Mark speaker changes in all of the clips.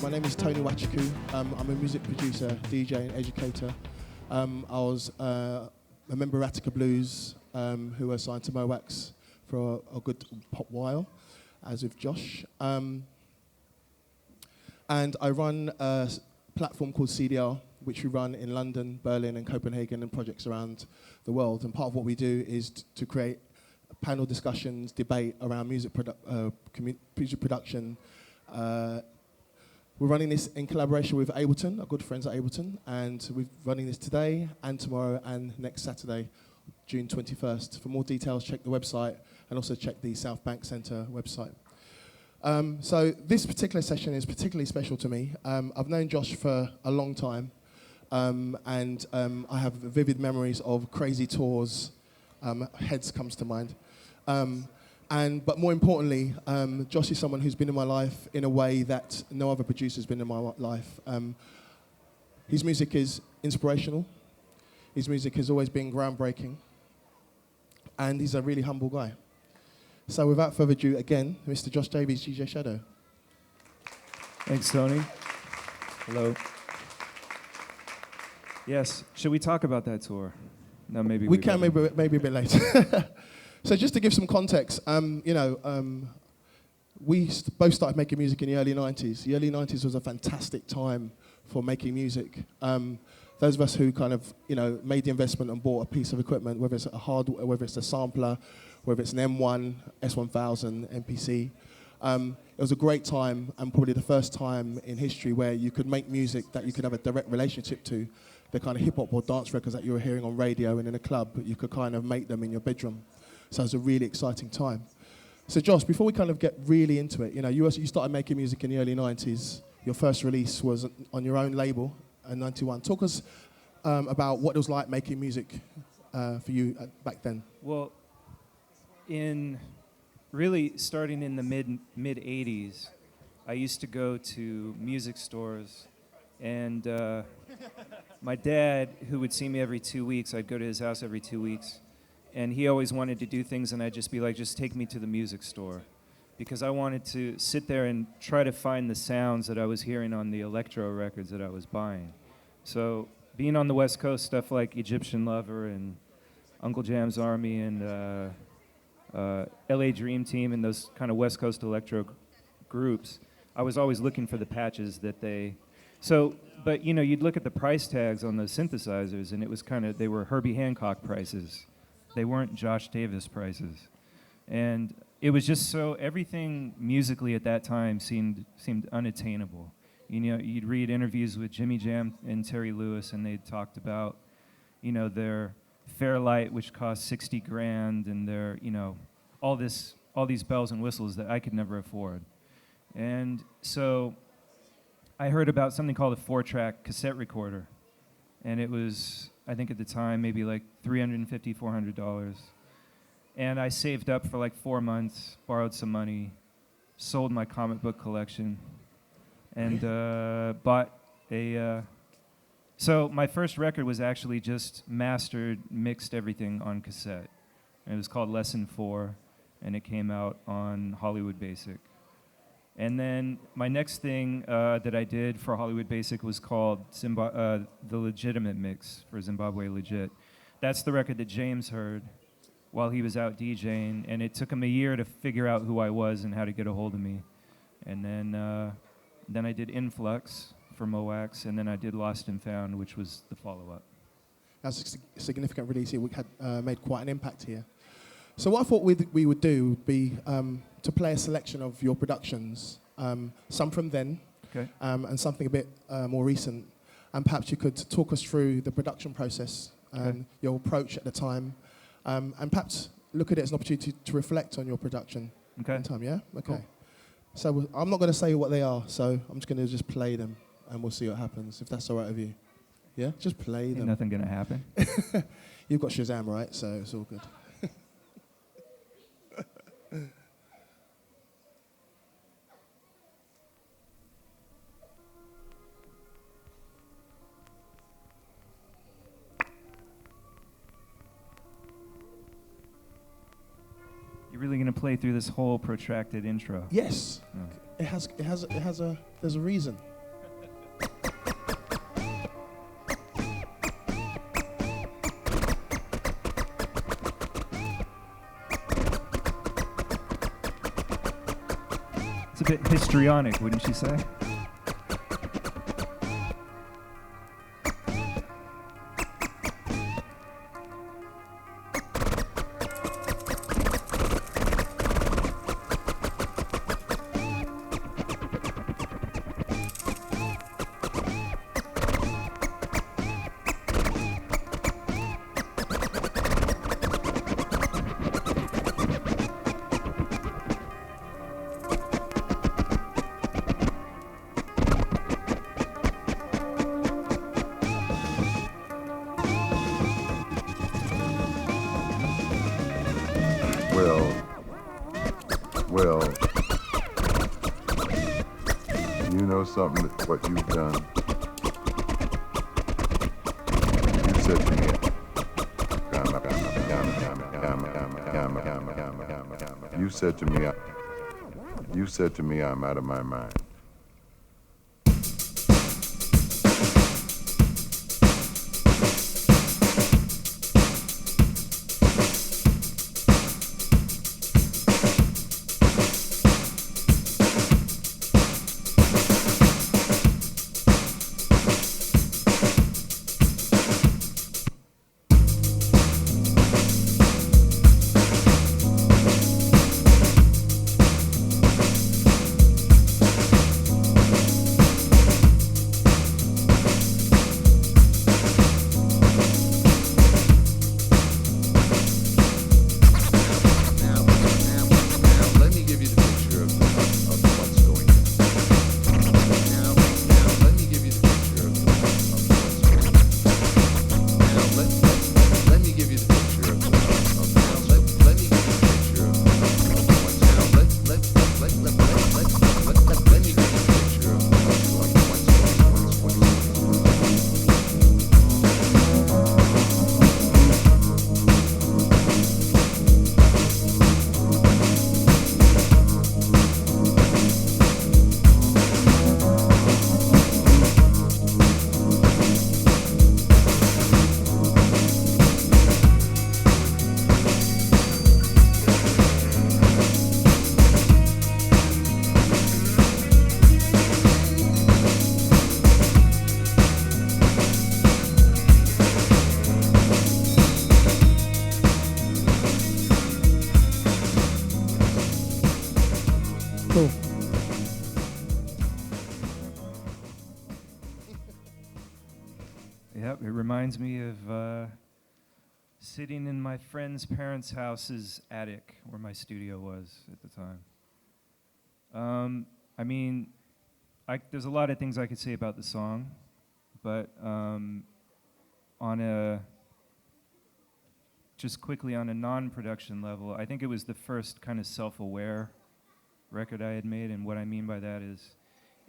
Speaker 1: My name is Tony Nwachukwu. I'm a music producer, DJ, and educator. I was a member of Attica Blues, who were signed to Mowax for a good pop while, as with Josh. And I run a platform called CDR, which we run in London, Berlin, and Copenhagen, and projects around the world. And part of what we do is to create panel discussions, debate around music production. We're running this in collaboration with Ableton, our good friends at Ableton, and we're running this today and tomorrow and next Saturday, June 21st. For more details, check the website and also check the South Bank Centre website. So this particular session is particularly special to me. I've known Josh for a long time, and I have vivid memories of crazy tours. Heads comes to mind. But more importantly, Josh is someone who's been in my life in a way that no other producer's been in my life. His music is inspirational. His music has always been groundbreaking. And he's a really humble guy. So without further ado, again, Mr. Josh Davies, DJ Shadow.
Speaker 2: Thanks, Tony. Hello. Yes, should we talk about that tour? No, maybe
Speaker 1: we can, maybe a bit later. So just to give some context, we both started making music in the early 90s. The early 90s was a fantastic time for making music. Those of us who kind of, made the investment and bought a piece of equipment, whether it's whether it's a sampler, whether it's an M1, S1000, MPC, it was a great time, and probably the first time in history where you could make music that you could have a direct relationship to. The kind of hip-hop or dance records that you were hearing on radio and in a club, but you could kind of make them in your bedroom. So it was a really exciting time. So Josh, before we kind of get really into it, you started making music in the early 90s. Your first release was on your own label in 91. Talk us about what it was like making music for you back then.
Speaker 2: Well, starting in the mid 80s, I used to go to music stores, and my dad, who would see me every 2 weeks, I'd go to his house every 2 weeks, and he always wanted to do things, and I'd just be like, just take me to the music store, because I wanted to sit there and try to find the sounds that I was hearing on the electro records that I was buying. So being on the West Coast, stuff like Egyptian Lover and Uncle Jam's Army and LA Dream Team and those kind of West Coast electro groups, I was always looking for the patches that they... But you'd look at the price tags on those synthesizers, and it was they were Herbie Hancock prices. They weren't Josh Davis prices. And it was just everything musically at that time seemed unattainable. You'd read interviews with Jimmy Jam and Terry Lewis, and they talked about, their Fairlight, which cost $60,000, and their, all these bells and whistles that I could never afford. And so I heard about something called a 4-track cassette recorder, and it was, I think at the time, maybe like $350, $400. And I saved up for like 4 months, borrowed some money, sold my comic book collection, and bought a... So my first record was actually just mastered, mixed everything on cassette. And it was called Lesson 4, and it came out on Hollywood Basic. And then my next thing that I did for Hollywood Basic was called The Legitimate Mix for Zimbabwe Legit. That's the record that James heard while he was out DJing, and it took him a year to figure out who I was and how to get a hold of me. And then I did Influx for Mowax, and then I did Lost and Found, which was the follow-up.
Speaker 1: That's a significant release here. We had made quite an impact here. So what I thought we would do would be to play a selection of your productions, some from then,
Speaker 2: okay,
Speaker 1: and something a bit more recent. And perhaps you could talk us through the production process and
Speaker 2: okay,
Speaker 1: your approach at the time, and perhaps look at it as an opportunity to reflect on your production
Speaker 2: okay,
Speaker 1: in time, yeah? Okay.
Speaker 2: Cool.
Speaker 1: So I'm not going to say what they are, so I'm just going to just play them, and we'll see what happens, if that's all right with you. Yeah? Just play them.
Speaker 2: Ain't nothing going to happen.
Speaker 1: You've got Shazam, right? So it's all good.
Speaker 2: You're really going to play through this whole protracted intro?
Speaker 1: Yes.
Speaker 2: Oh.
Speaker 1: There's a reason.
Speaker 2: histrionic, wouldn't you say?
Speaker 3: Well, you know something, what you've done. You said to me, you said to me, I'm out of my mind.
Speaker 2: Yep, it reminds me of sitting in my friend's parents' house's attic, where my studio was at the time. I mean, there's a lot of things I could say about the song, but just quickly on a non-production level, I think it was the first kind of self-aware record I had made, and what I mean by that is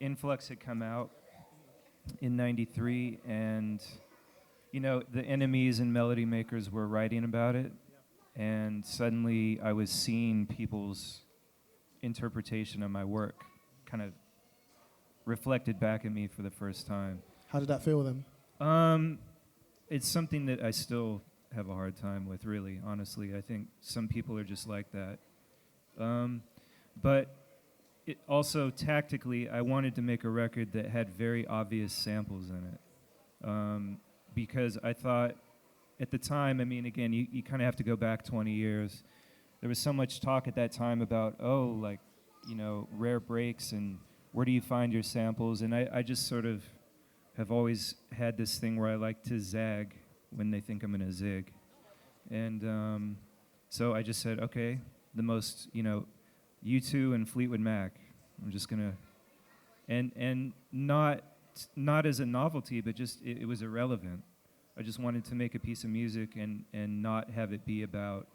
Speaker 2: Influx had come out in '93, and you know, the enemies and melody makers were writing about it, and suddenly I was seeing people's interpretation of my work kind of reflected back at me for the first time.
Speaker 1: How did that feel then?
Speaker 2: It's something that I still have a hard time with, really, honestly. I think some people are just like that. But it also, tactically, I wanted to make a record that had very obvious samples in it. Because I thought, at the time, I mean, again, you kind of have to go back 20 years. There was so much talk at that time about, like, you know, rare breaks and where do you find your samples? And I just sort of have always had this thing where I like to zag when they think I'm going to zig. And so I just said, okay, the most, you know, U2 and Fleetwood Mac. I'm just going to, and not as a novelty, but just it was irrelevant. I just wanted to make a piece of music and not have it be about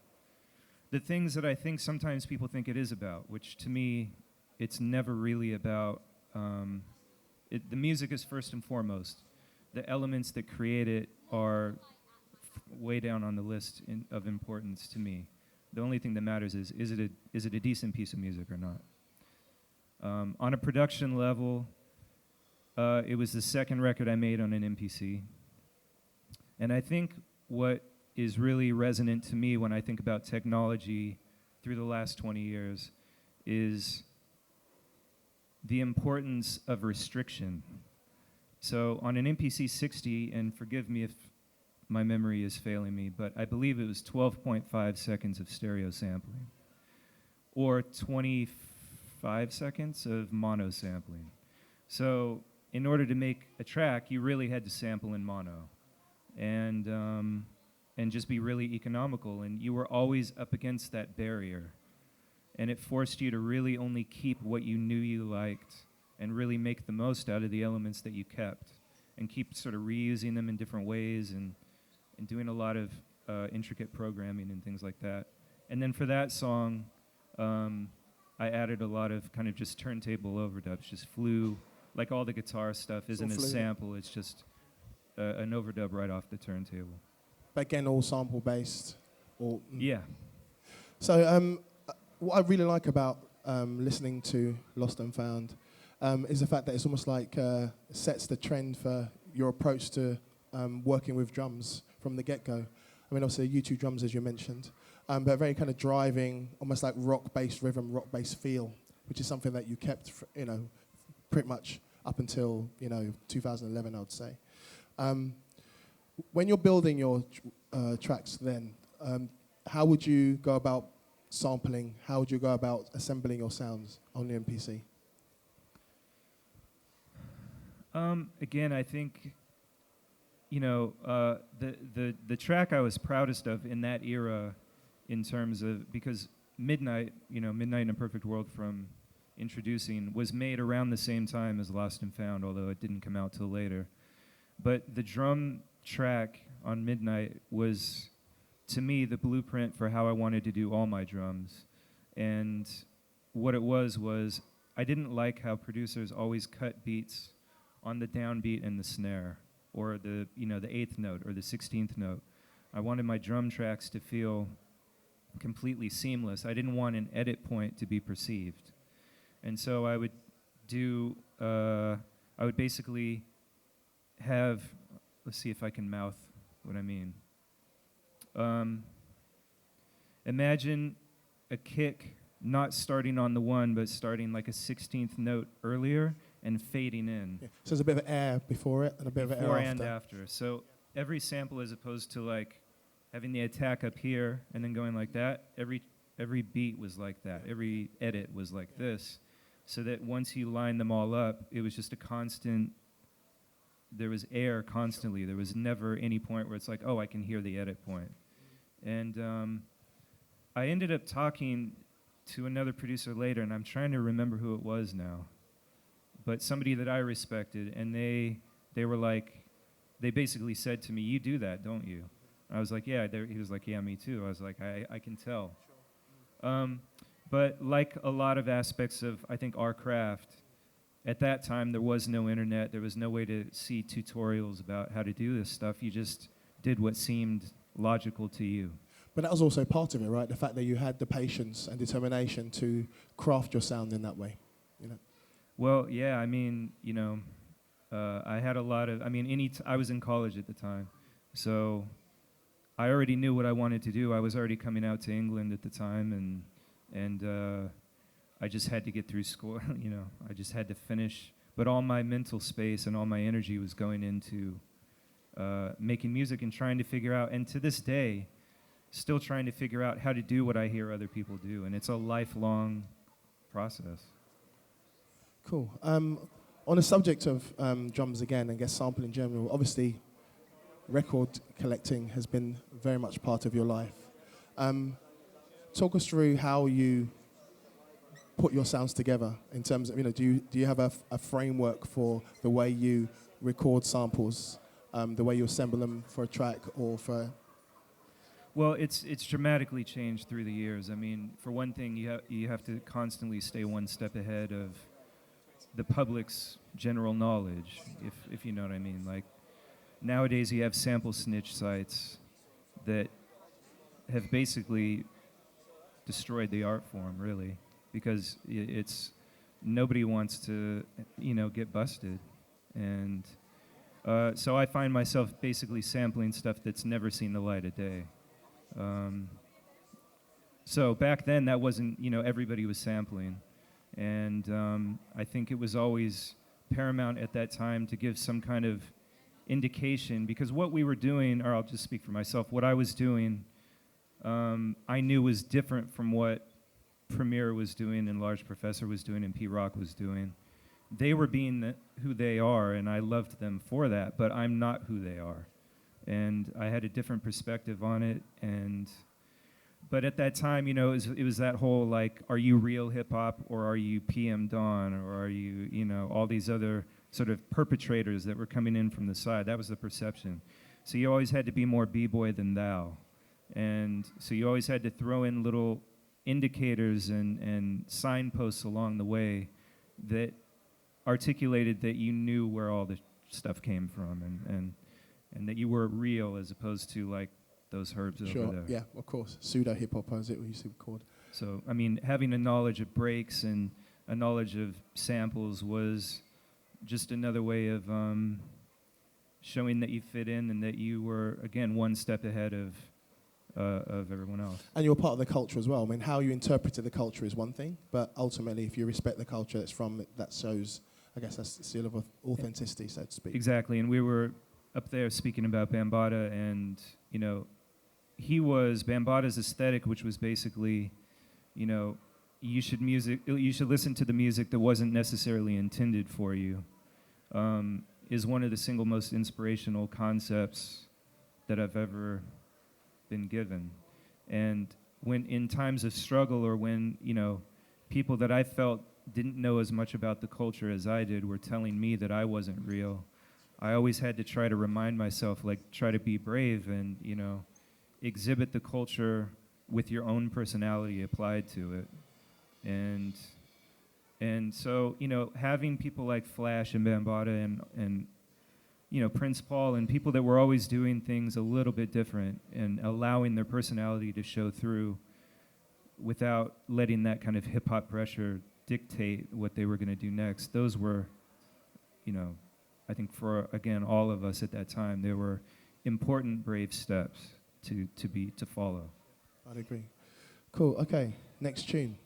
Speaker 2: the things that I think sometimes people think it is about, which to me, it's never really about. The music is first and foremost. The elements that create it are way down on the list of importance to me. The only thing that matters is it a decent piece of music or not? On a production level, it was the second record I made on an MPC. And I think what is really resonant to me when I think about technology through the last 20 years is the importance of restriction. So on an MPC 60, and forgive me if my memory is failing me, but I believe it was 12.5 seconds of stereo sampling, or 25 seconds of mono sampling. So in order to make a track, you really had to sample in mono, and just be really economical, and you were always up against that barrier. And it forced you to really only keep what you knew you liked and really make the most out of the elements that you kept and keep sort of reusing them in different ways and doing a lot of intricate programming and things like that. And then for that song, I added a lot of kind of just turntable overdubs, just flew, like all the guitar stuff isn't a sample, it's just an overdub right off the turntable.
Speaker 1: But again, all sample-based?
Speaker 2: Yeah.
Speaker 1: So what I really like about listening to Lost and Found is the fact that it's almost like sets the trend for your approach to working with drums from the get-go. I mean, obviously, U2 drums, as you mentioned, but very kind of driving, almost like rock-based rhythm, rock-based feel, which is something that you kept, pretty much up until, 2011, I would say. When you're building your tracks then, how would you go about sampling? How would you go about assembling your sounds on the MPC?
Speaker 2: Again, I think, the track I was proudest of in that era, in terms of, because Midnight in a Perfect World from Introducing was made around the same time as Lost and Found, although it didn't come out till later. But the drum track on Midnight was, to me, the blueprint for how I wanted to do all my drums. And what it was I didn't like how producers always cut beats on the downbeat and the snare, or the 8th note or the 16th note. I wanted my drum tracks to feel completely seamless. I didn't want an edit point to be perceived. And so I would basically have, let's see if I can mouth what I mean. Imagine a kick not starting on the 1, but starting like a 16th note earlier and fading in. Yeah.
Speaker 1: So there's a bit of air before it and a bit of air after.
Speaker 2: Before and after. So every sample, as opposed to like having the attack up here and then going like that, every beat was like that. Every edit was like this. So that once you line them all up, it was just a constant, there was air constantly. There was never any point where it's like, oh, I can hear the edit point. And I ended up talking to another producer later, and I'm trying to remember who it was now, but somebody that I respected, and they were like, they basically said to me, you do that, don't you? I was like, yeah. He was like, yeah, me too. I was like, I can tell. But like a lot of aspects of, I think, our craft, at that time there was no internet, there was no way to see tutorials about how to do this stuff. You just did what seemed logical to you.
Speaker 1: But that was also part of it, right? The fact that you had the patience and determination to craft your sound in that way,
Speaker 2: Well, yeah, I mean, I had a lot of, I was in college at the time, so I already knew what I wanted to do. I was already coming out to England at the time, and I just had to get through school, I just had to finish. But all my mental space and all my energy was going into making music and trying to figure out, and to this day, still trying to figure out how to do what I hear other people do, and it's a lifelong process.
Speaker 1: Cool. On the subject of drums again, and guess sample in general, obviously record collecting has been very much part of your life. Talk us through how you put your sounds together in terms of, do you have a framework for the way you record samples, the way you assemble them for a track or for...
Speaker 2: Well, it's dramatically changed through the years. I mean, for one thing, you have to constantly stay one step ahead of the public's general knowledge, if you know what I mean. Like, nowadays you have sample snitch sites that have basically destroyed the art form, really, because it's nobody wants to, get busted. And so I find myself basically sampling stuff that's never seen the light of day. So back then, that wasn't, everybody was sampling. And I think it was always paramount at that time to give some kind of indication, because what we were doing, or I'll just speak for myself, what I was doing, I knew was different from what Premier was doing and Large Professor was doing and P-Rock was doing. They were being who they are, and I loved them for that, but I'm not who they are. And I had a different perspective on it, but at that time, you know, it was that whole, like, are you real hip-hop, or are you PM Dawn, or are you, you know, all these other sort of perpetrators that were coming in from the side. That was the perception. So you always had to be more B-boy than thou. And so you always had to throw in little indicators and signposts along the way that articulated that you knew where all the stuff came from, and that you were real as opposed to, like, those herbs over there.
Speaker 1: Yeah, of course. Pseudo hip hop, as it used to be called.
Speaker 2: So, I mean, having a knowledge of breaks and a knowledge of samples was just another way of showing that you fit in and that you were, again, one step ahead of everyone else. And
Speaker 1: you're part of the culture as well. I mean, how you interpreted the culture is one thing, but ultimately, if you respect the culture that's from it, that shows, I guess, that's the seal of authenticity, so to speak.
Speaker 2: Exactly, and we were up there speaking about Bambaataa, and, you know, Bambaata's aesthetic, which was basically, you know, you should listen to the music that wasn't necessarily intended for you, is one of the single most inspirational concepts that I've ever been given. And when in times of struggle, or when, you know, people that I felt didn't know as much about the culture as I did were telling me that I wasn't real, I always had to try to remind myself, like, try to be brave and, you know, exhibit the culture with your own personality applied to it. And so, you know, having people like Flash and Bambaataa and you know, Prince Paul, and people that were always doing things a little bit different and allowing their personality to show through without letting that kind of hip-hop pressure dictate what they were going to do next, those were, you know, I think for, again, all of us at that time, there were important, brave steps to follow.
Speaker 1: I'd agree. Cool, okay, next tune.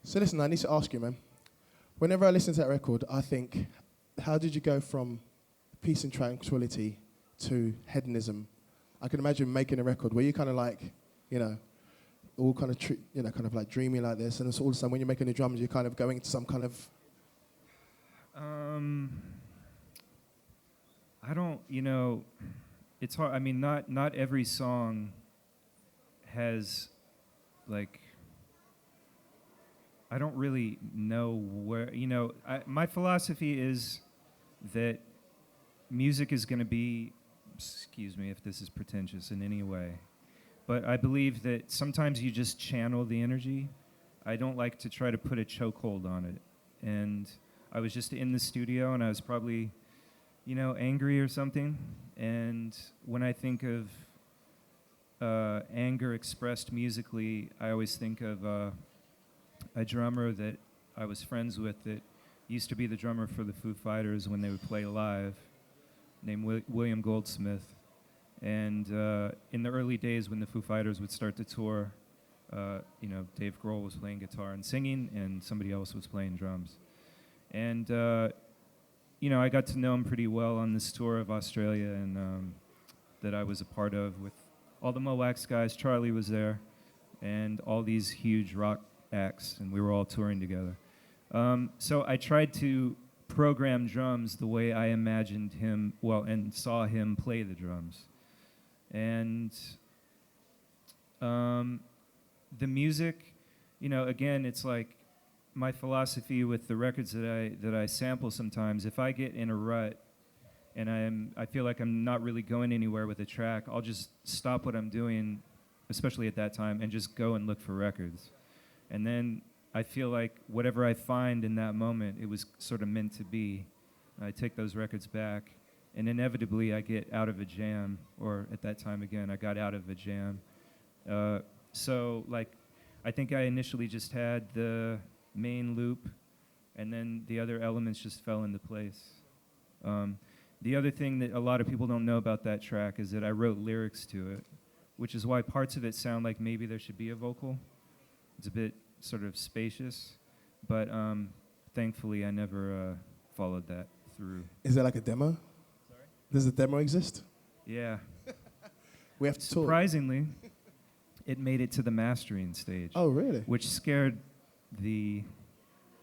Speaker 1: So listen, I need to ask you, man. Whenever I listen to that record, I think, how did you go from peace and tranquility to hedonism? I can imagine making a record where you kind of like, you know, all kind of, kind of like dreamy like this, and it's all of a sudden when you're making the drums, you're kind of going into some kind of...
Speaker 2: I don't, it's hard. I mean, not every song has, like, I don't really know where, my philosophy is that music is going to be, excuse me if this is pretentious in any way, but I believe that sometimes you just channel the energy. I don't like to try to put a chokehold on it. And I was just in the studio and I was probably, angry or something. And when I think of anger expressed musically, I always think of a drummer that I was friends with that used to be the drummer for the Foo Fighters when they would play live, named William Goldsmith. And in the early days when the Foo Fighters would start to tour, Dave Grohl was playing guitar and singing, and somebody else was playing drums. And, I got to know him pretty well on this tour of Australia and that I was a part of with all the Mowax guys. Charlie was there, and all these huge rock acts, and we were all touring together. So I tried to program drums the way I imagined him, and saw him play the drums. And the music, again, it's like my philosophy with the records that I sample sometimes. If I get in a rut and I feel like I'm not really going anywhere with a track, I'll just stop what I'm doing, especially at that time, and just go and look for records. And then I feel like whatever I find in that moment, it was sort of meant to be. I take those records back, and inevitably I get out of a jam, or at that time again, I got out of a jam. So I think I initially just had the main loop, and then the other elements just fell into place. The other thing that a lot of people don't know about that track is that I wrote lyrics to it, which is why parts of it sound like maybe there should be a vocal. It's a bit sort of spacious, but thankfully I never followed that through.
Speaker 1: Is there like a demo?
Speaker 2: Sorry?
Speaker 1: Does the demo exist?
Speaker 2: Yeah.
Speaker 1: We have to talk.
Speaker 2: Surprisingly, it made it to the mastering stage.
Speaker 1: Oh, really?
Speaker 2: Which scared the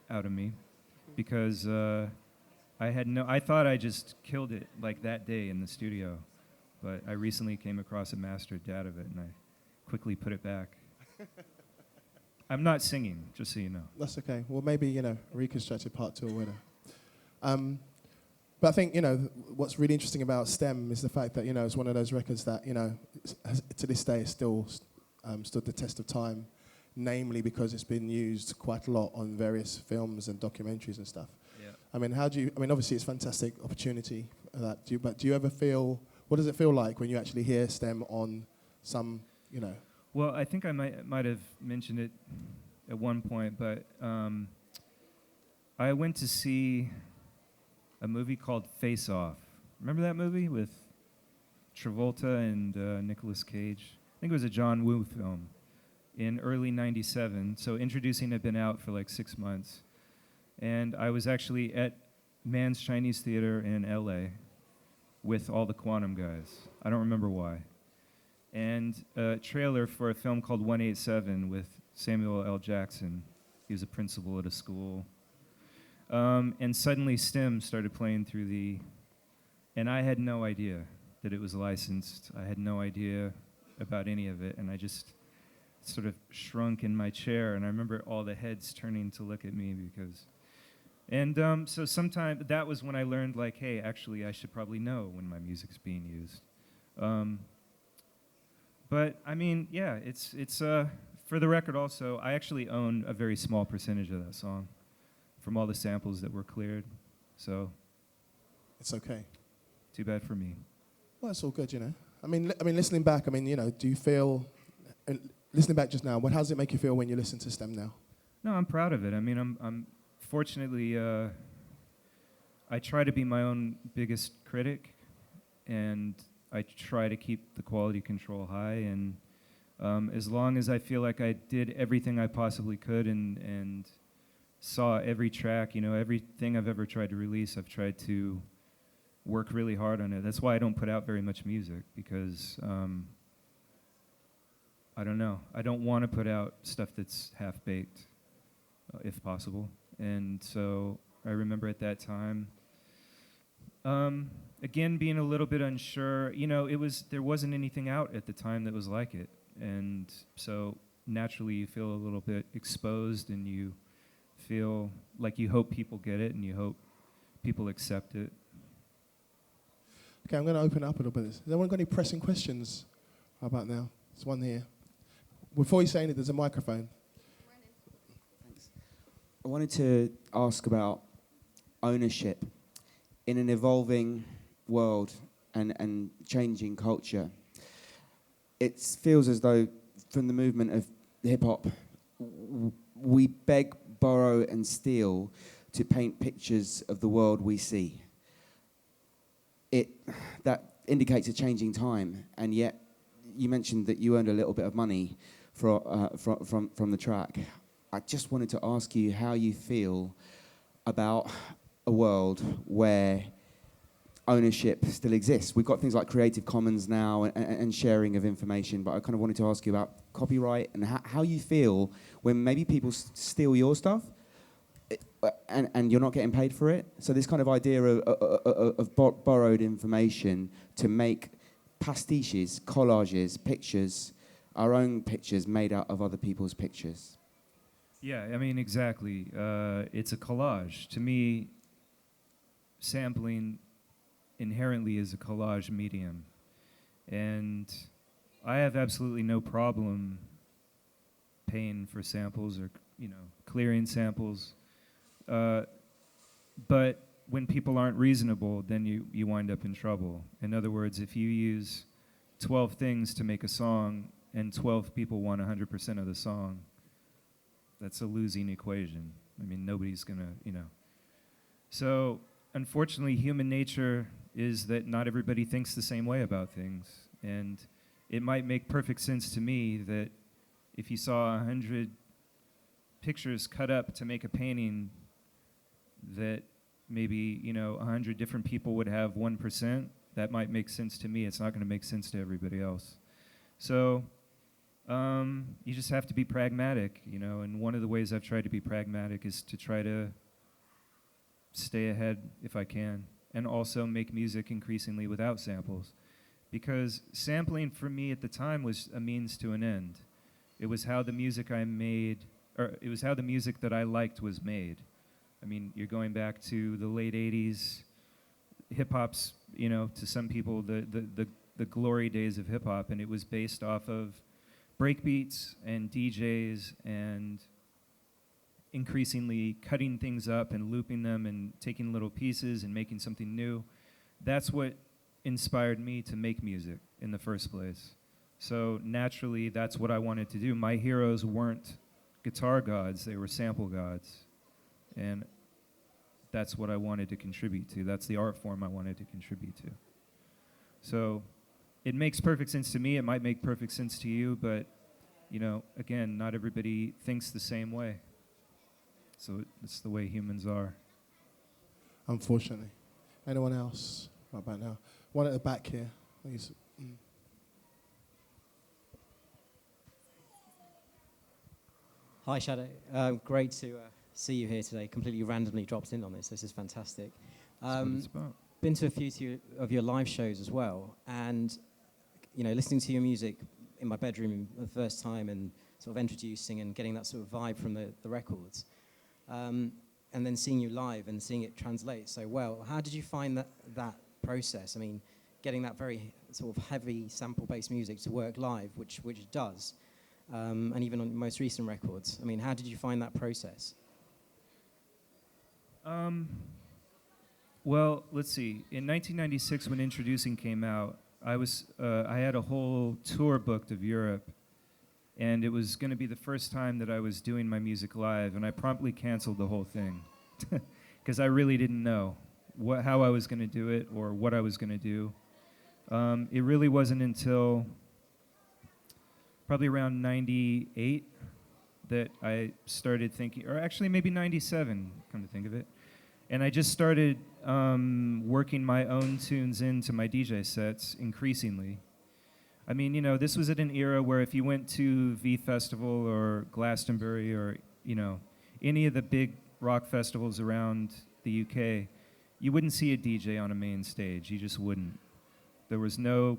Speaker 2: out of me, because I thought I just killed it like that day in the studio, but I recently came across a mastered DAT of it, and I quickly put it back. I'm not singing, just so you know.
Speaker 1: That's okay. Well, maybe, Reconstructed Part 2 or whatever. But I think, what's really interesting about STEM is the fact that, it's one of those records that, to this day it's still stood the test of time, namely because it's been used quite a lot on various films and documentaries and stuff.
Speaker 2: Yeah.
Speaker 1: Obviously it's a fantastic opportunity, but do you ever feel, what does it feel like when you actually hear STEM on some,
Speaker 2: Well, I think I might have mentioned it at one point, but I went to see a movie called Face Off. Remember that movie with Travolta and Nicolas Cage? I think it was a John Woo film in early '97. So Introducing had been out for like 6 months. And I was actually at Mann's Chinese Theater in LA with all the Quantum guys. I don't remember why. And a trailer for a film called 187 with Samuel L. Jackson. He was a principal at a school. And suddenly STEM started playing through and I had no idea that it was licensed. I had no idea about any of it, and I just sort of shrunk in my chair, and I remember all the heads turning to look at me so sometime that was when I learned, like, hey, actually I should probably know when my music's being used. But I mean, yeah, it's for the record also, I actually own a very small percentage of that song from all the samples that were cleared. So
Speaker 1: it's okay.
Speaker 2: Too bad for me.
Speaker 1: Well, it's all good, I mean, listening back, do you feel, listening back just now, how does it make you feel when you listen to STEM now?
Speaker 2: No, I'm proud of it. I mean, I'm fortunately, I try to be my own biggest critic, and I try to keep the quality control high, and as long as I feel like I did everything I possibly could and saw every track, everything I've ever tried to release, I've tried to work really hard on it. That's why I don't put out very much music, because I don't know. I don't want to put out stuff that's half-baked, if possible. And so I remember at that time, again, being a little bit unsure. There wasn't anything out at the time that was like it. And so naturally you feel a little bit exposed, and you feel like you hope people get it and you hope people accept it.
Speaker 1: Okay, I'm going to open up a little bit. Has anyone got any pressing questions? How about now? There's one here. Before you say anything, there's a microphone.
Speaker 4: Thanks. I wanted to ask about ownership in an evolving world and changing culture. It feels as though from the movement of hip-hop, we beg, borrow and steal to paint pictures of the world we see. That indicates a changing time, and yet you mentioned that you earned a little bit of money from the track. I just wanted to ask you how you feel about a world where ownership still exists. We've got things like Creative Commons now and sharing of information, but I kind of wanted to ask you about copyright and how you feel when maybe people steal your stuff and you're not getting paid for it. So this kind of idea of borrowed information to make pastiches, collages, pictures, our own pictures made out of other people's pictures.
Speaker 2: Yeah, I mean, exactly. It's a collage. To me, sampling inherently is a collage medium. And I have absolutely no problem paying for samples or, clearing samples. But when people aren't reasonable, then you wind up in trouble. In other words, if you use 12 things to make a song and 12 people want 100% of the song, that's a losing equation. I mean, nobody's gonna, So, unfortunately, human nature is that not everybody thinks the same way about things. And it might make perfect sense to me that if you saw 100 pictures cut up to make a painting, that maybe, 100 different people would have 1%. That might make sense to me. It's not going to make sense to everybody else. So you just have to be pragmatic, and one of the ways I've tried to be pragmatic is to try to stay ahead if I can, and also make music increasingly without samples. Because sampling for me at the time was a means to an end. It was how the music I made, or it was how the music that I liked was made. I mean, you're going back to the late 80s, hip-hop's, to some people, the glory days of hip-hop, and it was based off of breakbeats and DJs and increasingly cutting things up and looping them and taking little pieces and making something new. That's what inspired me to make music in the first place. So naturally, that's what I wanted to do. My heroes weren't guitar gods, they were sample gods. And that's what I wanted to contribute to. That's the art form I wanted to contribute to. So it makes perfect sense to me. It might make perfect sense to you, but, again, not everybody thinks the same way. So it's the way humans are.
Speaker 1: Unfortunately. Anyone else? Right about now. One at the back here, please.
Speaker 5: Hi, Shadow. Great to see you here today. Completely randomly dropped in on this. This is fantastic.
Speaker 2: That's what it's about.
Speaker 5: Been to a few of your live shows as well, and listening to your music in my bedroom for the first time, and sort of introducing and getting that sort of vibe from the records, and then seeing you live and seeing it translate so well. How did you find that process? I mean, getting that very sort of heavy sample-based music to work live, which it does, and even on your most recent records. I mean, how did you find that process?
Speaker 2: Well, let's see. In 1996, when Introducing came out, I had a whole tour booked of Europe, and it was going to be the first time that I was doing my music live, and I promptly canceled the whole thing because I really didn't know how I was going to do it or what I was going to do. It really wasn't until probably around 98 that I started thinking, or actually maybe 97, come to think of it. And I just started working my own tunes into my DJ sets increasingly. I mean, this was at an era where if you went to V Festival or Glastonbury or, any of the big rock festivals around the UK, you wouldn't see a DJ on a main stage. You just wouldn't. There was no,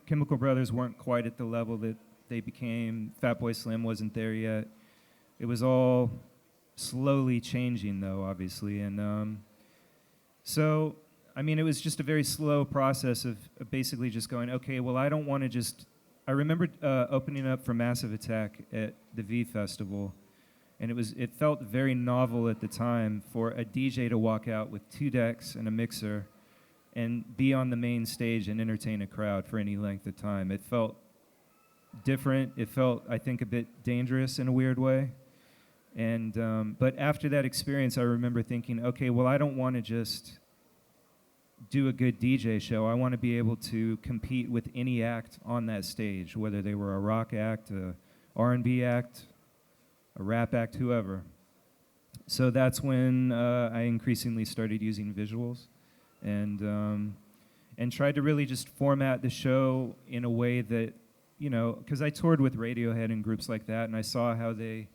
Speaker 2: Chemical Brothers weren't quite at the level that they became. Fatboy Slim wasn't there yet. It was all slowly changing, though, obviously. And so, I mean, it was just a very slow process of basically just going, okay, well, I don't want to just... I remember opening up for Massive Attack at the V Festival, and it felt very novel at the time for a DJ to walk out with 2 decks and a mixer and be on the main stage and entertain a crowd for any length of time. It felt different. It felt, I think, a bit dangerous in a weird way. And but after that experience, I remember thinking, okay, well, I don't want to just do a good DJ show. I want to be able to compete with any act on that stage, whether they were a rock act, a R&B act, a rap act, whoever. So that's when I increasingly started using visuals and tried to really just format the show in a way that, you know, because I toured with Radiohead and groups like that, and I saw how they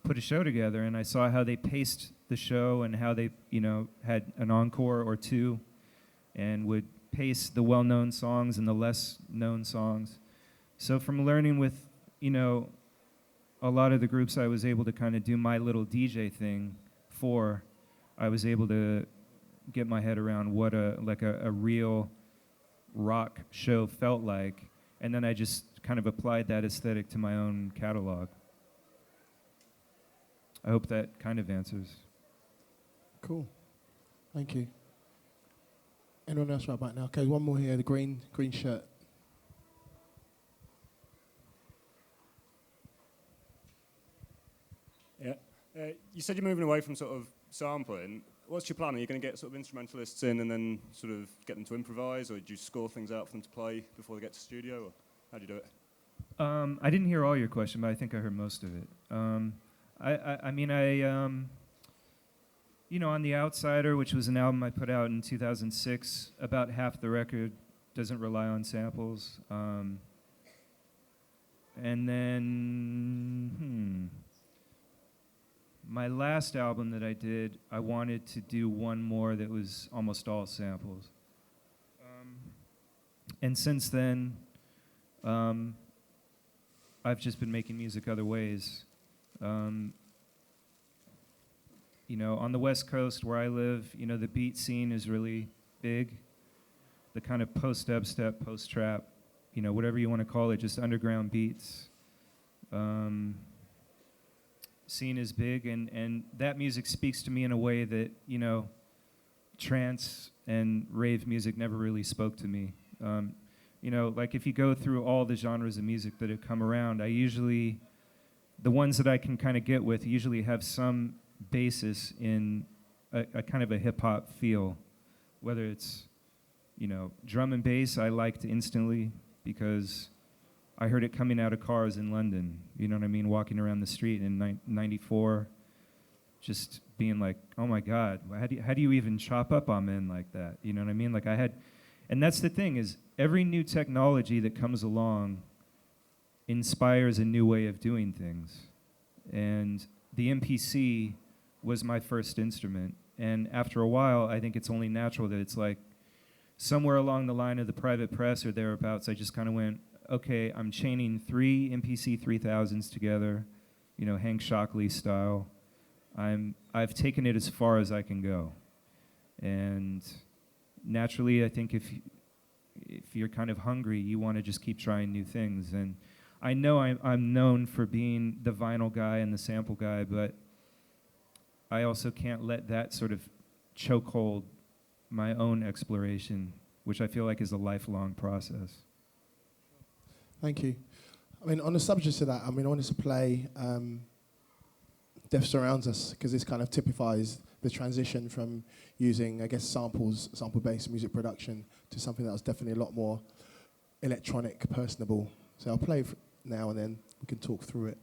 Speaker 2: put a show together, and I saw how they paced the show and how they, you know, had an encore or two and would pace the well-known songs and the less-known songs. So from learning with, you know, a lot of the groups I was able to kind of do my little DJ thing for, I was able to get my head around what a real rock show felt like, and then I just kind of applied that aesthetic to my own catalog. I hope that kind of answers.
Speaker 1: Cool. Thank you. Anyone else right about now? Okay, one more here, the green shirt.
Speaker 6: Yeah. You said you're moving away from sort of sampling. What's your plan? Are you going to get sort of instrumentalists in and then sort of get them to improvise, or do you score things out for them to play before they get to studio, or how do you do it?
Speaker 2: I didn't hear all your question, but I think I heard most of it. I mean, you know, on The Outsider, which was an album I put out in 2006, about half the record doesn't rely on samples. And then, my last album that I did, I wanted to do one more that was almost all samples. And since then, I've just been making music other ways. You know, on the West Coast where I live, you know, the beat scene is really big. The kind of post-dubstep, post-trap, you know, whatever you want to call it, just underground beats. Scene is big, and that music speaks to me in a way that, you know, trance and rave music never really spoke to me. You know, like if you go through all the genres of music that have come around, the ones that I can kind of get with usually have some basis in a kind of a hip-hop feel, whether it's, you know, drum and bass I liked instantly because I heard it coming out of cars in London, you know what I mean, walking around the street in 94, just being like, oh my God, how do you even chop up amen like that, you know what I mean? Like and that's the thing, is every new technology that comes along inspires a new way of doing things. And the MPC was my first instrument. And after a while, I think it's only natural that it's like somewhere along the line of the Private Press or thereabouts, I just kind of went, okay, I'm chaining 3 MPC 3000s together, you know, Hank Shockley style. I've taken it as far as I can go. And naturally, I think if you're kind of hungry, you want to just keep trying new things. And I know I'm known for being the vinyl guy and the sample guy, but I also can't let that sort of chokehold my own exploration, which I feel like is a lifelong process.
Speaker 1: Thank you. I mean, on the subject of that, I mean, I wanted to play Death Surrounds Us, because this kind of typifies the transition from using, I guess, sample-based music production to something that was definitely a lot more electronic, personable. So I'll play now and then we can talk through it.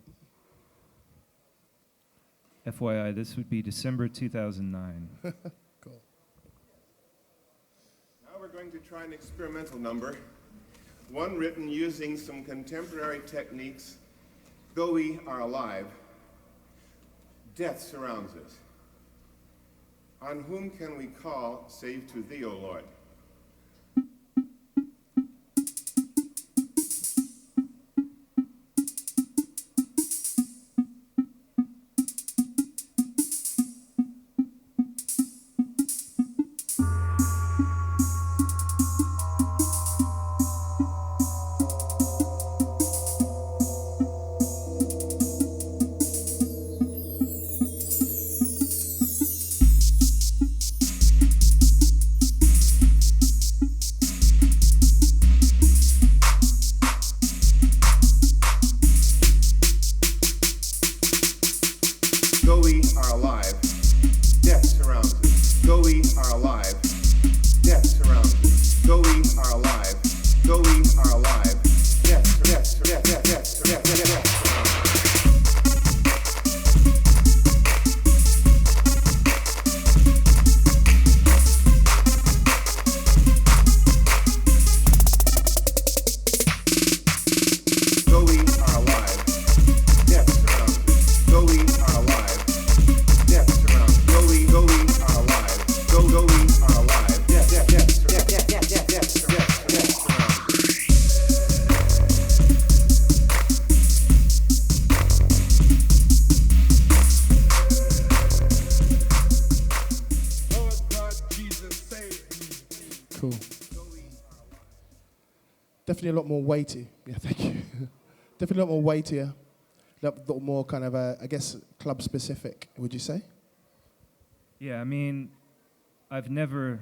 Speaker 2: FYI, this would be December 2009.
Speaker 1: Cool.
Speaker 7: Now we're going to try an experimental number, one written using some contemporary techniques. Though we are alive, death surrounds us. On whom can we call save to thee, O Lord?
Speaker 1: Definitely a lot more weighty. Yeah, thank you. Definitely a lot more weightier. A lot more kind of, I guess, club specific, would you say?
Speaker 2: Yeah, I mean, I've never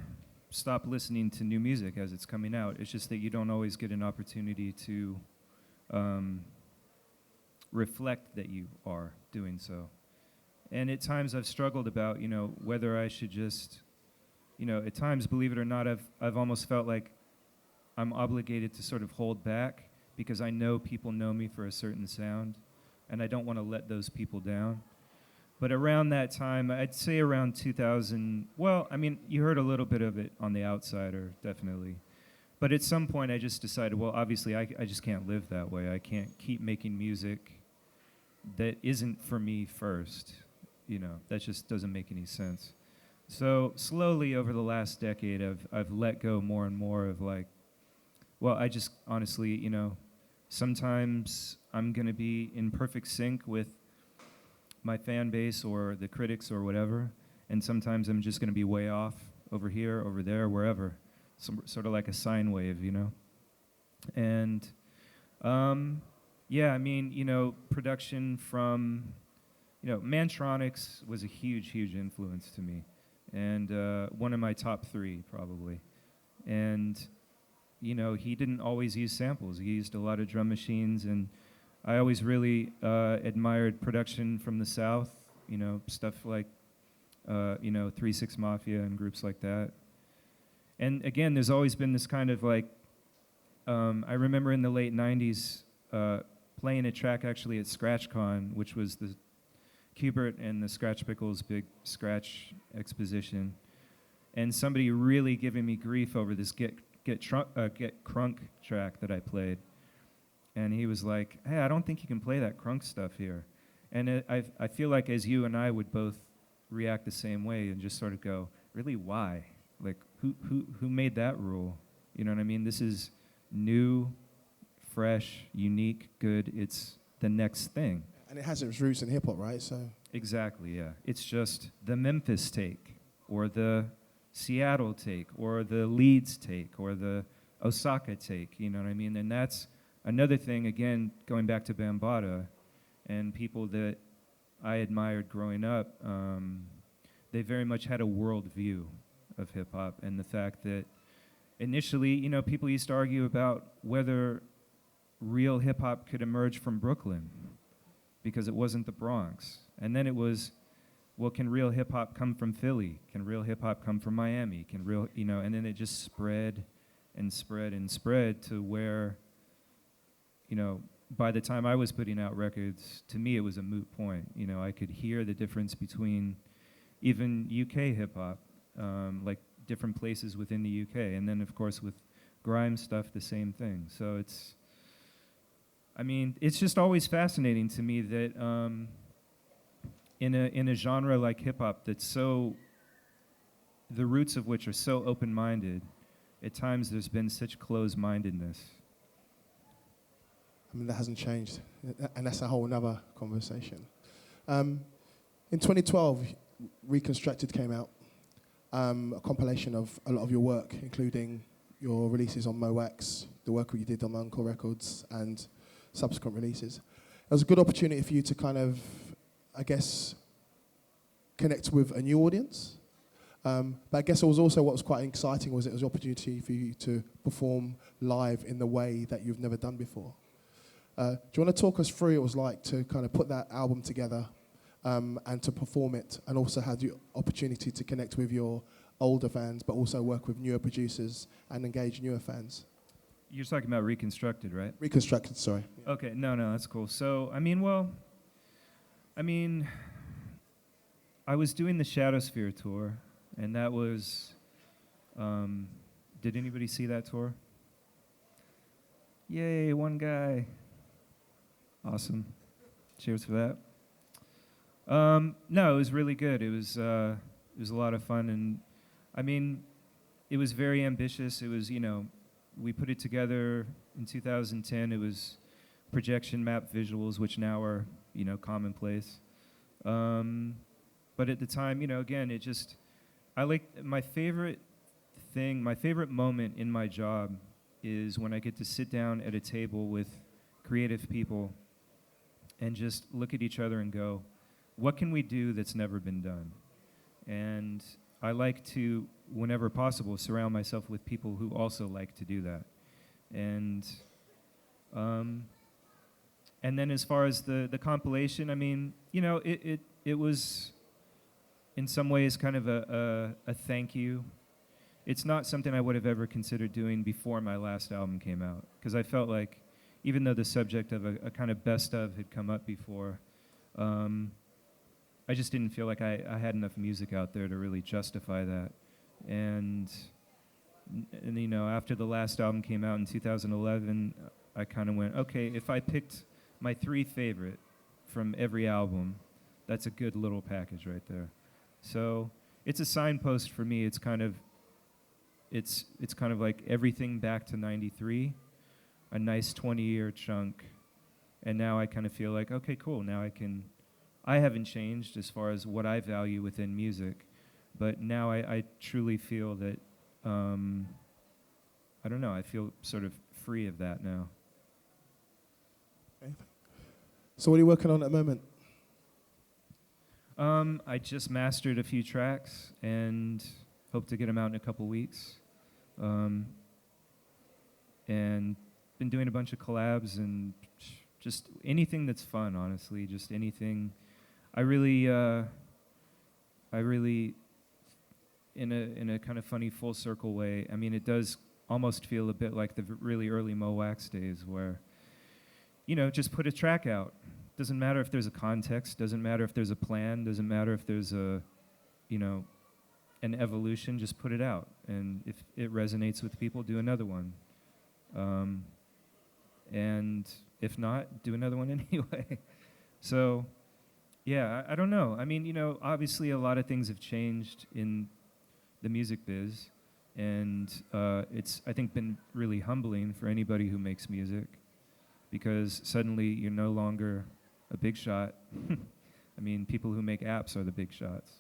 Speaker 2: stopped listening to new music as it's coming out. It's just that you don't always get an opportunity to reflect that you are doing so. And at times I've struggled about, whether I should just, at times, believe it or not, I've almost felt like I'm obligated to sort of hold back because I know people know me for a certain sound, and I don't want to let those people down. But around that time, I'd say around 2000, well, I mean, you heard a little bit of it on The Outsider, definitely. But at some point, I just decided, well, obviously, I just can't live that way. I can't keep making music that isn't for me first. That just doesn't make any sense. So slowly over the last decade, I've let go more and more of like, well, I just honestly, sometimes I'm going to be in perfect sync with my fan base or the critics or whatever, and sometimes I'm just going to be way off over here, over there, wherever. Sort of like a sine wave, And, yeah, I mean, production from, Mantronics was a huge, huge influence to me, and one of my top 3, probably. And, he didn't always use samples. He used a lot of drum machines, and I always really admired production from the South, stuff like, 3-6 Mafia and groups like that. And again, there's always been this kind of like, I remember in the late 90s playing a track actually at ScratchCon, which was the Kubert and the Scratch Pickles big Scratch exposition, and somebody really giving me grief over this Get Crunk track that I played. And he was like, hey, I don't think you can play that crunk stuff here. And I feel like as you and I would both react the same way and just sort of go, really, why? Like, who made that rule? You know what I mean? This is new, fresh, unique, good. It's the next thing.
Speaker 1: And it has its roots in hip-hop, right? So
Speaker 2: exactly, yeah. It's just the Memphis take, or the Seattle take, or the Leeds take, or the Osaka take, you know what I mean? And that's another thing, again, going back to Bambaataa and people that I admired growing up, they very much had a world view of hip-hop, and the fact that initially, people used to argue about whether real hip-hop could emerge from Brooklyn because it wasn't the Bronx. And then it was, well, can real hip-hop come from Philly? Can real hip-hop come from Miami? Can real, and then it just spread and spread and spread to where, by the time I was putting out records, to me it was a moot point. I could hear the difference between even UK hip-hop, like different places within the UK. And then, of course, with grime stuff, the same thing. So it's just always fascinating to me that in a genre like hip-hop that's so, the roots of which are so open-minded, at times there's been such closed-mindedness.
Speaker 1: That hasn't changed, and that's a whole other conversation. In 2012, Reconstructed came out, a compilation of a lot of your work, including your releases on Moax, the work you did on Uncle Records, and subsequent releases. It was a good opportunity for you to kind of, I guess, connect with a new audience. But I guess it was also what was quite exciting was it was an opportunity for you to perform live in the way that you've never done before. Do you want to talk us through what it was like to kind of put that album together and to perform it, and also had the opportunity to connect with your older fans, but also work with newer producers and engage newer fans?
Speaker 2: You're talking about Reconstructed, right?
Speaker 1: Reconstructed, sorry.
Speaker 2: Okay, no, that's cool. So, I was doing the Shadowsphere tour, and that was, did anybody see that tour? Yay, one guy. Awesome. Cheers for that. No, it was really good. It was a lot of fun, and it was very ambitious. It was, we put it together in 2010. It was projection map visuals, which now are, commonplace. But at the time, again, I like my favorite moment in my job is when I get to sit down at a table with creative people and just look at each other and go, what can we do that's never been done? And I like to, whenever possible, surround myself with people who also like to do that. And then as far as the compilation, I mean, you know, it was in some ways kind of a thank you. It's not something I would have ever considered doing before my last album came out, because I felt like, even though the subject of a kind of best of had come up before, I just didn't feel like I had enough music out there to really justify that. And you know, after the last album came out in 2011, I kind of went, okay, if I picked my 3 favorite from every album, that's a good little package right there. So it's a signpost for me. It's kind of like everything back to 93, a nice 20-year chunk, and now I kind of feel like, okay, cool, now I haven't changed as far as what I value within music, but now I truly feel that, I don't know, I feel sort of free of that now.
Speaker 1: Okay. So what are you working on at the moment?
Speaker 2: I just mastered a few tracks and hope to get them out in a couple weeks. And been doing a bunch of collabs and just anything that's fun, honestly, just anything. I really, in a kind of funny full circle way, I mean, it does almost feel a bit like the really early Mo Wax days where, you know, just put a track out. Doesn't matter if there's a context, doesn't matter if there's a plan, doesn't matter if there's a, you know, an evolution, just put it out. And if it resonates with people, do another one. And if not, do another one anyway. So, yeah, I don't know. I mean, you know, obviously a lot of things have changed in the music biz. And it's, I think, been really humbling for anybody who makes music, because suddenly you're no longer a big shot. I mean, people who make apps are the big shots.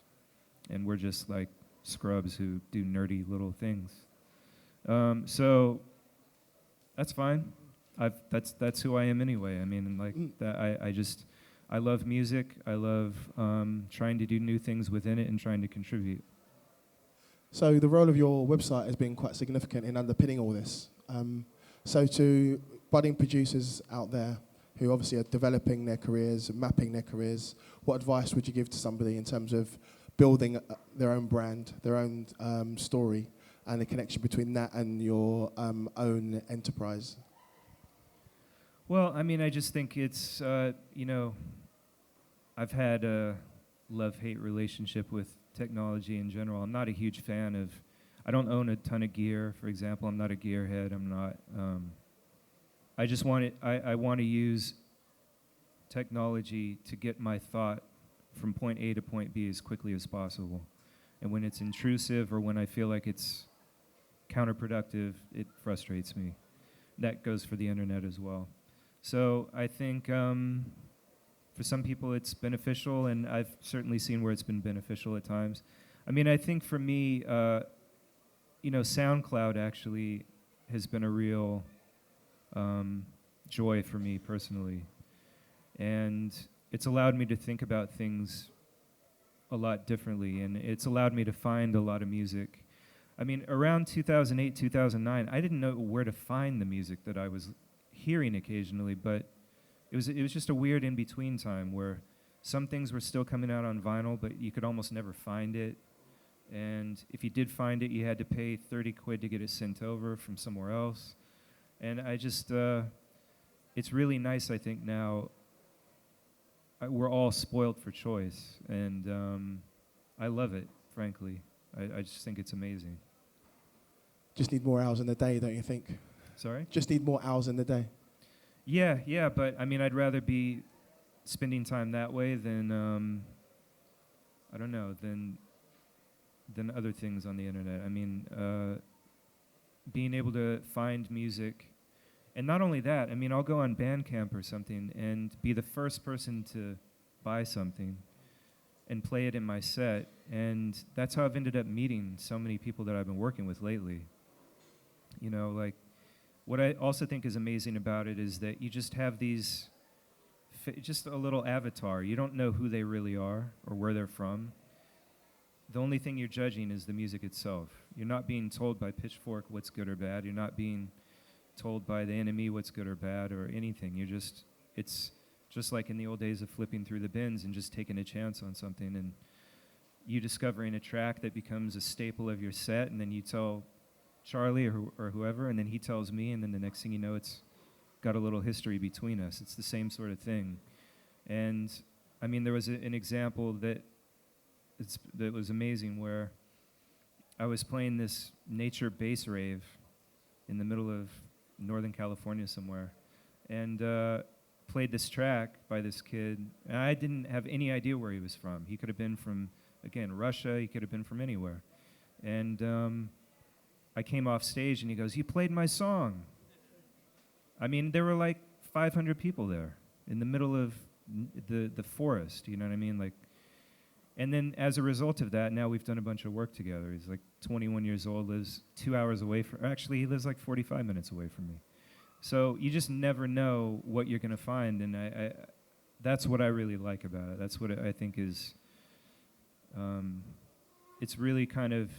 Speaker 2: And we're just like scrubs who do nerdy little things. So that's fine. That's who I am anyway. I mean, like that. I love music. I love trying to do new things within it and trying to contribute.
Speaker 1: So the role of your website has been quite significant in underpinning all this. So to budding producers out there who obviously are developing their careers, mapping their careers, what advice would you give to somebody in terms of building their own brand, their own story, and the connection between that and your own enterprise?
Speaker 2: Well, I mean, I just think it's, you know, I've had a love-hate relationship with technology in general. I'm not a huge fan of, I don't own a ton of gear, for example. I'm not a gearhead. I'm not, I just want it, I want to use technology to get my thought from point A to point B as quickly as possible. And when it's intrusive or when I feel like it's counterproductive, it frustrates me. That goes for the internet as well. So I think for some people it's beneficial, and I've certainly seen where it's been beneficial at times. I mean, I think for me, you know, SoundCloud actually has been a real joy for me personally. And it's allowed me to think about things a lot differently, and it's allowed me to find a lot of music. I mean, around 2008, 2009, I didn't know where to find the music that I was hearing occasionally, but it was just a weird in-between time where some things were still coming out on vinyl, but you could almost never find it. And if you did find it, you had to pay 30 quid to get it sent over from somewhere else. And I just, it's really nice, I think, now. We're all spoiled for choice, and I love it, frankly. I just think it's amazing.
Speaker 1: Just need more hours in the day, don't you think?
Speaker 2: Sorry?
Speaker 1: Just need more hours in the day.
Speaker 2: Yeah, but I mean, I'd rather be spending time that way than, I don't know, than other things on the internet. I mean, being able to find music. And not only that, I mean, I'll go on Bandcamp or something and be the first person to buy something and play it in my set. And that's how I've ended up meeting so many people that I've been working with lately. You know, like, what I also think is amazing about it is that you just have these, just a little avatar. You don't know who they really are or where they're from. The only thing you're judging is the music itself. You're not being told by Pitchfork what's good or bad. You're not being told by the enemy what's good or bad or anything. It's just like in the old days of flipping through the bins and just taking a chance on something, and you discovering a track that becomes a staple of your set, and then you tell Charlie or whoever, and then he tells me, and then the next thing you know, it's got a little history between us. It's the same sort of thing. And I mean, there was an example that was amazing, where I was playing this nature bass rave in the middle of Northern California somewhere, and played this track by this kid, and I didn't have any idea where he was from. He could have been from, again, Russia. He could have been from anywhere. And I came off stage, and he goes, "You played my song." I mean, there were like 500 people there in the middle of the forest, you know what I mean? Like, and then as a result of that, now we've done a bunch of work together. He's like 21 years old, lives 2 hours away from, actually he lives like 45 minutes away from me. So you just never know what you're gonna find, and I that's what I really like about it. That's what I think is, it's really kind of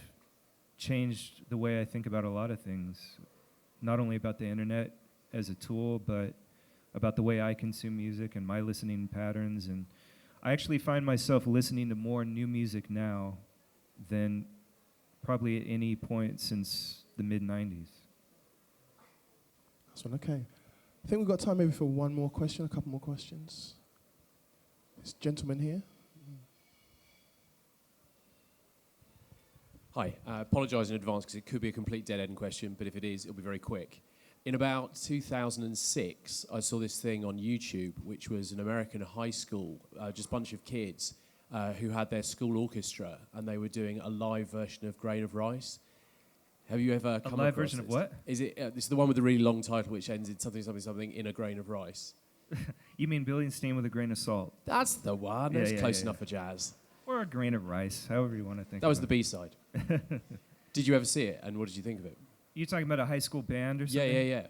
Speaker 2: changed the way I think about a lot of things, not only about the internet as a tool, but about the way I consume music and my listening patterns. And I actually find myself listening to more new music now than probably at any point since the mid-90s.
Speaker 1: That's one, okay. I think we've got time maybe for one more question, a couple more questions. This gentleman here.
Speaker 8: Hi, I apologise in advance because it could be a complete dead-end question, but if it is, it'll be very quick. In about 2006, I saw this thing on YouTube, which was an American high school, just a bunch of kids who had their school orchestra, and they were doing a live version of Grain of Rice. Have you ever come across
Speaker 2: a live version of what?
Speaker 8: Is it? This is the one with the really long title, which ends in something, something, something in a grain of rice.
Speaker 2: You mean Billingsteen with a grain of salt?
Speaker 8: That's the one.
Speaker 2: Yeah,
Speaker 8: It's
Speaker 2: yeah,
Speaker 8: close
Speaker 2: yeah,
Speaker 8: enough
Speaker 2: yeah.
Speaker 8: for jazz.
Speaker 2: Or a grain of rice, however you want to think.
Speaker 8: That was the
Speaker 2: about
Speaker 8: B-side. Did you ever see it, and what did you think of it?
Speaker 2: You talking about a high school band or
Speaker 8: Yeah,
Speaker 2: something?
Speaker 8: yeah.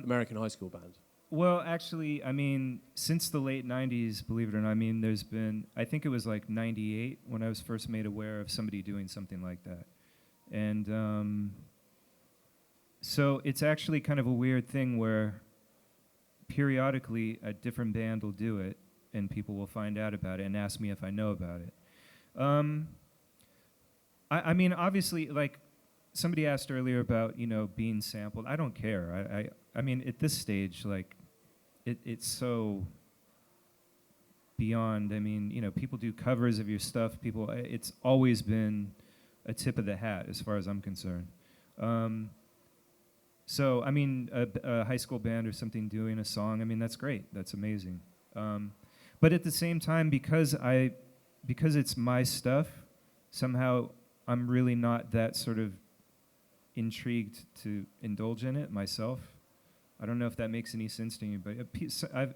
Speaker 8: American high school band.
Speaker 2: Well, actually, I mean, since the late 90s, believe it or not, I mean, there's been, I think it was like 98 when I was first made aware of somebody doing something like that. And so it's actually kind of a weird thing where periodically a different band will do it, and people will find out about it and ask me if I know about it. I mean, obviously, like, somebody asked earlier about, you know, being sampled. I don't care. I mean, at this stage, like, it's so beyond. I mean, you know, people do covers of your stuff. People, it's always been a tip of the hat as far as I'm concerned. So, I mean, a high school band or something doing a song, I mean, that's great. That's amazing. But at the same time, because it's my stuff, somehow I'm really not that sort of intrigued to indulge in it myself. I don't know if that makes any sense to you, but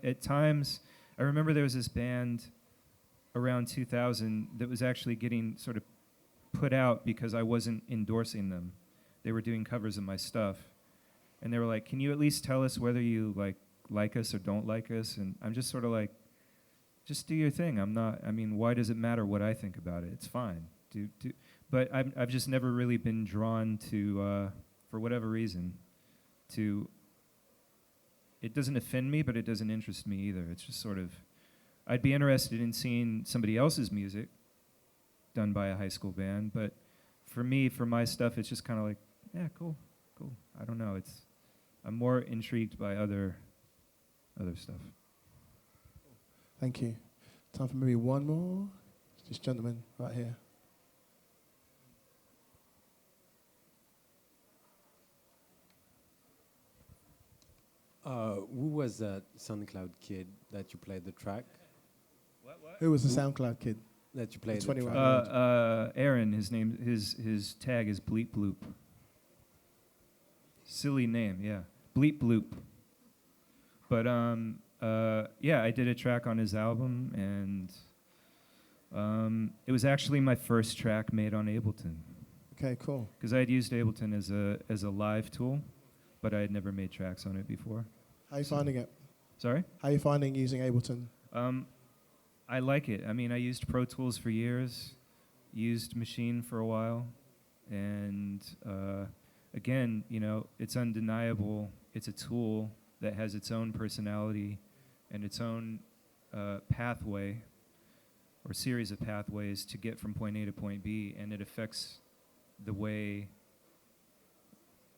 Speaker 2: at times, I remember there was this band around 2000 that was actually getting sort of put out because I wasn't endorsing them. They were doing covers of my stuff, and they were like, "Can you at least tell us whether you like us or don't like us?" And I'm just sort of like, "Just do your thing. I'm not. I mean, why does it matter what I think about it? It's fine. Do." But I've just never really been drawn to, for whatever reason, to. It doesn't offend me, but it doesn't interest me either. It's just sort of, I'd be interested in seeing somebody else's music done by a high school band, but for me, for my stuff, it's just kind of like, yeah, cool. I don't know. I'm more intrigued by other stuff.
Speaker 1: Thank you. Time for maybe one more. This gentleman right here.
Speaker 9: Who was that SoundCloud kid that you played the track?
Speaker 2: What?
Speaker 1: Who was the SoundCloud kid?
Speaker 9: That you played the
Speaker 1: 21.
Speaker 9: track?
Speaker 2: Aaron, his tag is Bleep Bloop. Silly name, yeah. Bleep Bloop. But yeah, I did a track on his album, and it was actually my first track made on Ableton.
Speaker 1: Okay, cool.
Speaker 2: Because I had used Ableton as a live tool, but I had never made tracks on it before.
Speaker 1: How are you finding it?
Speaker 2: Sorry?
Speaker 1: How are you finding using Ableton?
Speaker 2: I like it. I mean, I used Pro Tools for years, used Maschine for a while, and again, you know, it's undeniable. It's a tool that has its own personality and its own pathway or series of pathways to get from point A to point B, and it affects the way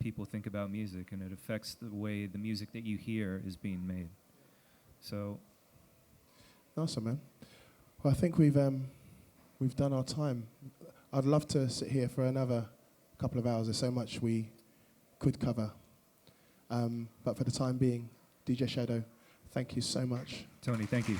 Speaker 2: people think about music, and it affects the way the music that you hear is being made. So,
Speaker 1: awesome, man. Well, I think we've done our time. I'd love to sit here for another couple of hours. There's so much we could cover. But for the time being, DJ Shadow, thank you so much.
Speaker 2: Tony, thank you.